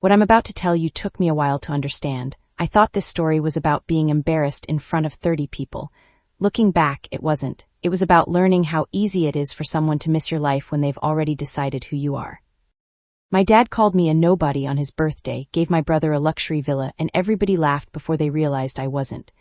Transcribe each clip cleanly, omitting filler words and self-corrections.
What I'm about to tell you took me a while to understand. I thought this story was about being embarrassed in front of 30 people. Looking back, it wasn't. It was about learning how easy it is for someone to miss your life when they've already decided who you are. My dad called me a nobody on his birthday, gave my brother a luxury villa, and everybody laughed before they realized I wasn't.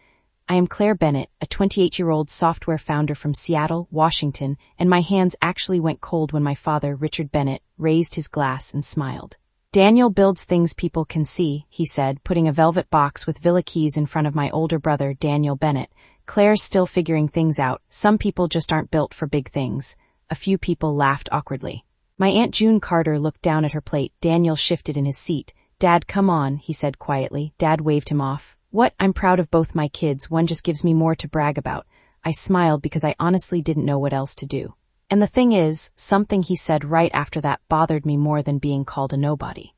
I am Claire Bennett, a 28-year-old software founder from Seattle, Washington, and my hands actually went cold when my father, Richard Bennett, raised his glass and smiled. Daniel builds things people can see, he said, putting a velvet box with villa keys in front of my older brother, Daniel Bennett. Claire's still figuring things out. Some people just aren't built for big things. A few people laughed awkwardly. My Aunt June Carter looked down at her plate. Daniel shifted in his seat. Dad, come on, he said quietly. Dad waved him off. What? I'm proud of both my kids. One just gives me more to brag about. I smiled because I honestly didn't know what else to do. And the thing is, something he said right after that bothered me more than being called a nobody.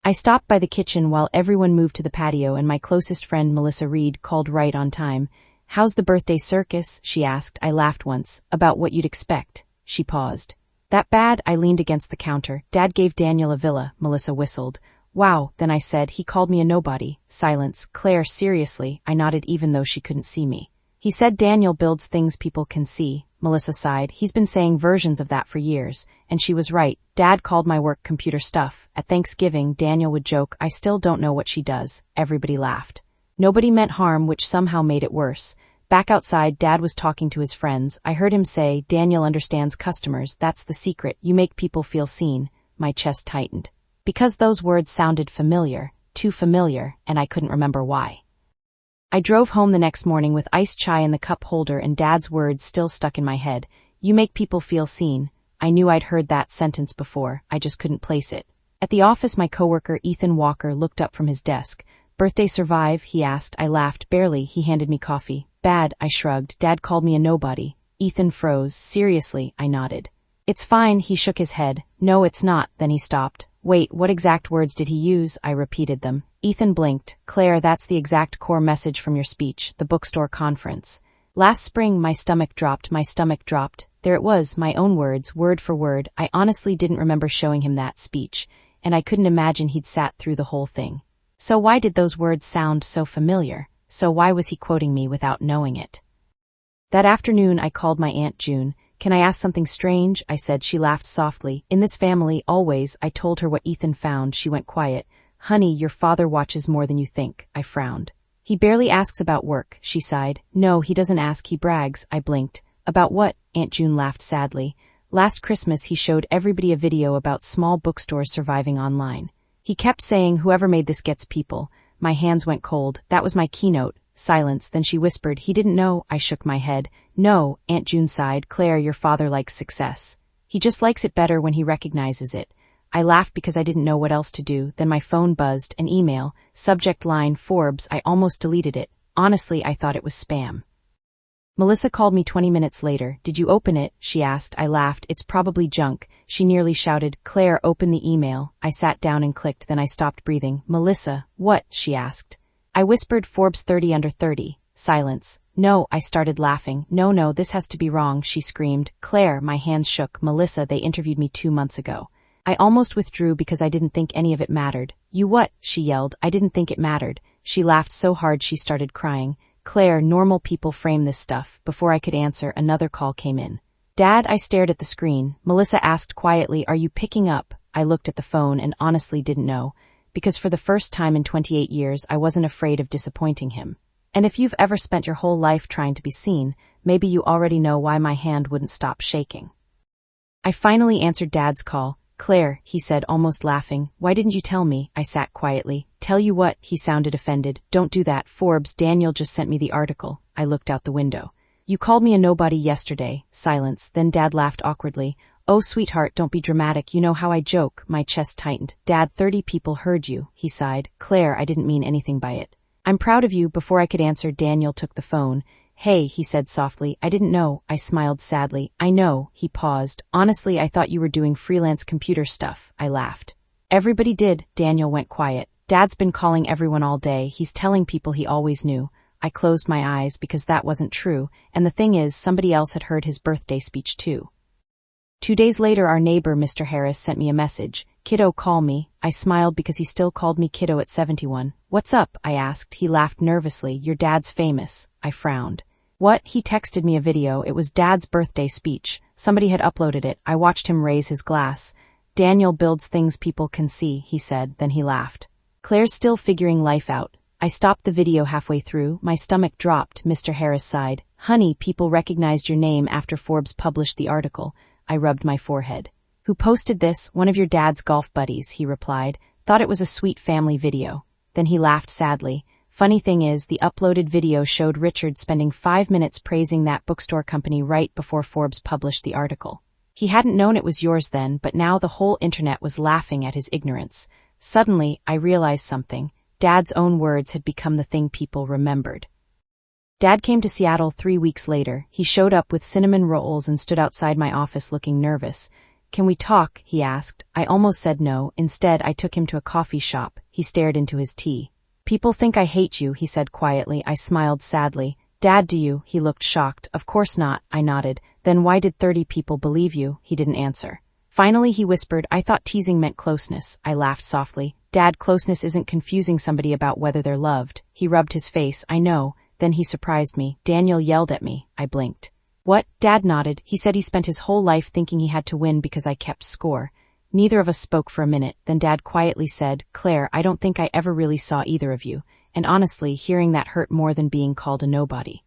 I stopped by the kitchen while everyone moved to the patio, and my closest friend Melissa Reed called right on time. How's the birthday circus? She asked. I laughed once. About what you'd expect. She paused. That bad? I leaned against the counter. Dad gave Daniel a villa, Melissa whistled. Wow, then I said, he called me a nobody. Silence. Claire, seriously? I nodded even though she couldn't see me. He said Daniel builds things people can see. Melissa sighed. He's been saying versions of that for years. And she was right. Dad called my work computer stuff. At Thanksgiving, Daniel would joke, I still don't know what she does. Everybody laughed. Nobody meant harm, which somehow made it worse. Back outside, Dad was talking to his friends. I heard him say, Daniel understands customers. That's the secret. You make people feel seen. My chest tightened. Because those words sounded familiar, too familiar, and I couldn't remember why. I drove home the next morning with iced chai in the cup holder and Dad's words still stuck in my head. You make people feel seen. I knew I'd heard that sentence before, I just couldn't place it. At the office, my coworker Ethan Walker looked up from his desk. Birthday survive? He asked. I laughed. Barely. He handed me coffee. Bad, I shrugged. Dad called me a nobody. Ethan froze. Seriously? I nodded. It's fine, he shook his head. No, it's not. Then he stopped. Wait, what exact words did he use? I repeated them. Ethan blinked. Claire, that's the exact core message from your speech, the bookstore conference. Last spring, my stomach dropped. There it was, my own words, word for word. I honestly didn't remember showing him that speech, and I couldn't imagine he'd sat through the whole thing. So why did those words sound so familiar? So why was he quoting me without knowing it? That afternoon, I called my Aunt June. Can I ask something strange? I said. She laughed softly. In this family, always. I told her what Ethan found. She went quiet. Honey, your father watches more than you think. I frowned. He barely asks about work, she sighed. No, he doesn't ask, he brags. I blinked. About what? Aunt June laughed sadly. Last Christmas, he showed everybody a video about small bookstores surviving online. He kept saying, whoever made this gets people. My hands went cold. That was my keynote. Silence. Then she whispered, he didn't know. I shook my head. No, Aunt June sighed. Claire, your father likes success. He just likes it better when he recognizes it. I laughed because I didn't know what else to do. Then my phone buzzed. An email. Subject line, Forbes. I almost deleted it. Honestly, I thought it was spam. Melissa called me 20 minutes later. Did you open it? She asked. I laughed. It's probably junk. She nearly shouted. Claire, open the email. I sat down and clicked. Then I stopped breathing. Melissa, what? She asked. I whispered, Forbes 30 under 30. Silence. No, I started laughing. No, this has to be wrong, she screamed. Claire, my hands shook. Melissa, they interviewed me 2 months ago. I almost withdrew because I didn't think any of it mattered. You what? She yelled. I didn't think it mattered. She laughed so hard she started crying. Claire, normal people frame this stuff. Before I could answer, another call came in. Dad, I stared at the screen. Melissa asked quietly, are you picking up? I looked at the phone and honestly didn't know. Because for the first time in 28 years, I wasn't afraid of disappointing him. And if you've ever spent your whole life trying to be seen, maybe you already know why my hand wouldn't stop shaking. I finally answered Dad's call. Claire, he said, almost laughing. Why didn't you tell me? I sat quietly. Tell you what, he sounded offended. Don't do that. Forbes, Daniel just sent me the article. I looked out the window. You called me a nobody yesterday. Silence. Then Dad laughed awkwardly. Oh, sweetheart, don't be dramatic. You know how I joke. My chest tightened. Dad, 30 people heard you, he sighed. Claire, I didn't mean anything by it. I'm proud of you. Before I could answer, Daniel took the phone. Hey, he said softly. I didn't know. I smiled sadly. I know. He paused. Honestly, I thought you were doing freelance computer stuff. I laughed. Everybody did. Daniel went quiet. Dad's been calling everyone all day. He's telling people he always knew. I closed my eyes because that wasn't true, and the thing is, somebody else had heard his birthday speech too. 2 days later, our neighbor, Mr. Harris, sent me a message. Kiddo, call me. I smiled because he still called me kiddo at 71. What's up? I asked. He laughed nervously. Your dad's famous. I frowned. What? He texted me a video. It was Dad's birthday speech. Somebody had uploaded it. I watched him raise his glass. Daniel builds things people can see, he said. Then he laughed. Claire's still figuring life out. I stopped the video halfway through. My stomach dropped. Mr. Harris sighed. Honey, people recognized your name after Forbes published the article. I rubbed my forehead. Who posted this? One of your dad's golf buddies, he replied. Thought it was a sweet family video. Then he laughed sadly. Funny thing is, the uploaded video showed Richard spending 5 minutes praising that bookstore company right before Forbes published the article. He hadn't known it was yours then, but now the whole internet was laughing at his ignorance. Suddenly, I realized something. Dad's own words had become the thing people remembered. Dad came to Seattle 3 weeks later. He showed up with cinnamon rolls and stood outside my office looking nervous. Can we talk? He asked. I almost said no. Instead, I took him to a coffee shop. He stared into his tea. People think I hate you, he said quietly. I smiled sadly. Dad, do you? He looked shocked. Of course not, I nodded. Then why did 30 people believe you? He didn't answer. Finally, he whispered, I thought teasing meant closeness. I laughed softly. Dad, closeness isn't confusing somebody about whether they're loved. He rubbed his face. I know. Then he surprised me. Daniel yelled at me. I blinked. What? Dad nodded. He said he spent his whole life thinking he had to win because I kept score. Neither of us spoke for a minute. Then Dad quietly said, Claire, I don't think I ever really saw either of you. And honestly, hearing that hurt more than being called a nobody.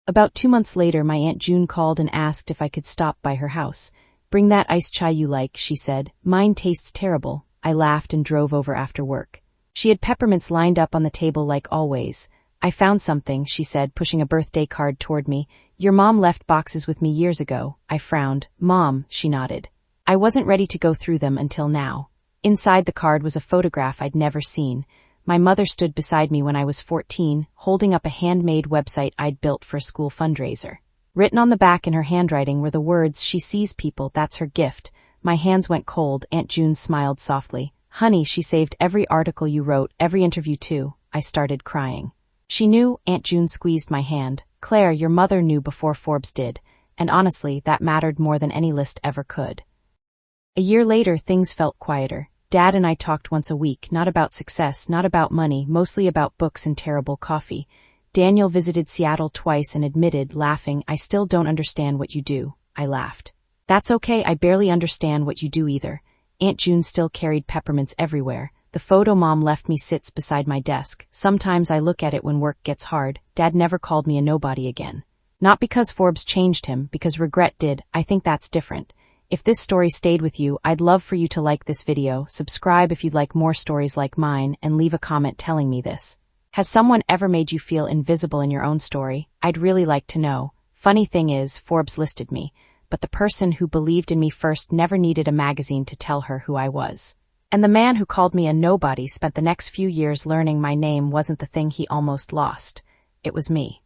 About 2 months later, my Aunt June called and asked if I could stop by her house. Bring that iced chai you like, she said. Mine tastes terrible. I laughed and drove over after work. She had peppermints lined up on the table like always. I found something, she said, pushing a birthday card toward me. Your mom left boxes with me years ago. I frowned. Mom, she nodded. I wasn't ready to go through them until now. Inside the card was a photograph I'd never seen. My mother stood beside me when I was 14, holding up a handmade website I'd built for a school fundraiser. Written on the back in her handwriting were the words, she sees people, that's her gift. My hands went cold. Aunt June smiled softly. Honey, she saved every article you wrote, every interview too. I started crying. She knew. Aunt June squeezed my hand. Claire, your mother knew before Forbes did. And honestly, that mattered more than any list ever could. A year later, things felt quieter. Dad and I talked once a week, not about success, not about money, mostly about books and terrible coffee. Daniel visited Seattle twice and admitted, laughing, I still don't understand what you do. I laughed. That's okay, I barely understand what you do either. Aunt June still carried peppermints everywhere. The photo Mom left me sits beside my desk. Sometimes I look at it when work gets hard. Dad never called me a nobody again. Not because Forbes changed him, because regret did. I think that's different. If this story stayed with you, I'd love for you to like this video, subscribe if you'd like more stories like mine, and leave a comment telling me this. Has someone ever made you feel invisible in your own story? I'd really like to know. Funny thing is, Forbes listed me, but the person who believed in me first never needed a magazine to tell her who I was. And the man who called me a nobody spent the next few years learning my name wasn't the thing he almost lost. It was me.